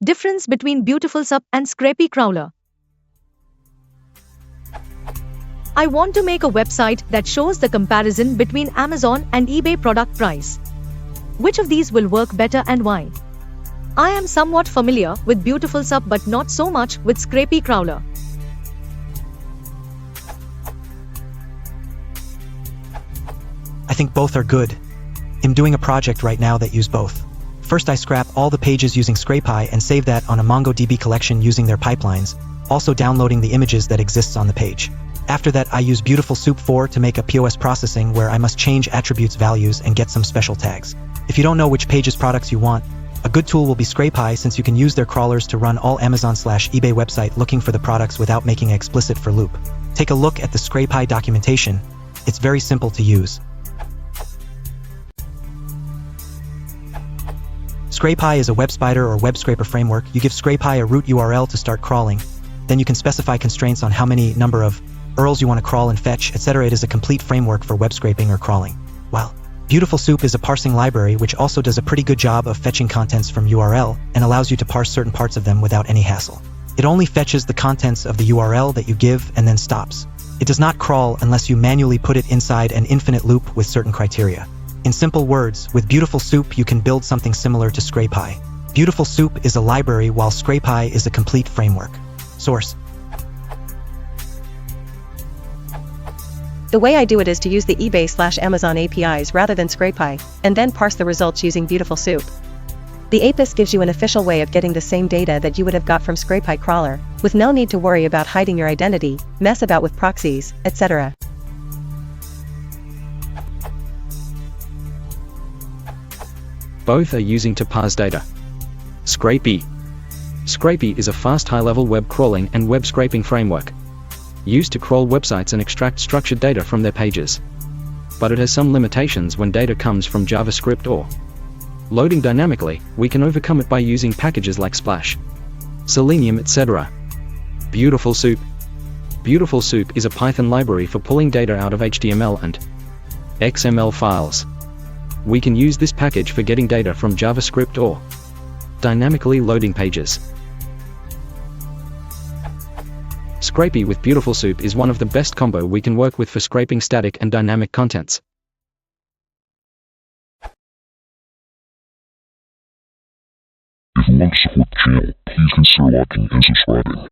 Difference between BeautifulSoup and Scrapy crawler. I want to make a website that shows the comparison between Amazon and eBay product price. Which of these will work better and why? I am somewhat familiar with BeautifulSoup but not so much with Scrapy crawler. I think both are good. I'm doing a project right now that use both. First, I scrap all the pages using Scrapy and save that on a MongoDB collection using their pipelines, also downloading the images that exists on the page. After that, I use BeautifulSoup 4 to make a POS processing where I must change attributes values and get some special tags. If you don't know which pages products you want, a good tool will be Scrapy since you can use their crawlers to run all Amazon/eBay website looking for the products without making it explicit for loop. Take a look at the Scrapy documentation. It's very simple to use. Scrapy is a web spider or web scraper framework. You give Scrapy a root URL to start crawling. Then you can specify constraints on how many number of URLs you want to crawl and fetch, etc. It is a complete framework for web scraping or crawling. While BeautifulSoup is a parsing library which also does a pretty good job of fetching contents from URL and allows you to parse certain parts of them without any hassle. It only fetches the contents of the URL that you give and then stops. It does not crawl unless you manually put it inside an infinite loop with certain criteria. In simple words, with BeautifulSoup you can build something similar to Scrapy. BeautifulSoup is a library while Scrapy is a complete framework. Source. The way I do it is to use the eBay/Amazon APIs rather than Scrapy, and then parse the results using BeautifulSoup. The APIs gives you an official way of getting the same data that you would have got from Scrapy crawler, with no need to worry about hiding your identity, mess about with proxies, etc. Both are using to parse data. Scrapy. Scrapy is a fast high-level web crawling and web scraping framework, used to crawl websites and extract structured data from their pages. But it has some limitations when data comes from JavaScript or loading dynamically. We can overcome it by using packages like Splash, Selenium, etc. BeautifulSoup. BeautifulSoup is a Python library for pulling data out of HTML and XML files. We can use this package for getting data from JavaScript or dynamically loading pages. Scrapy with BeautifulSoup is one of the best combo we can work with for scraping static and dynamic contents. If you want to support the channel, please consider liking and subscribing.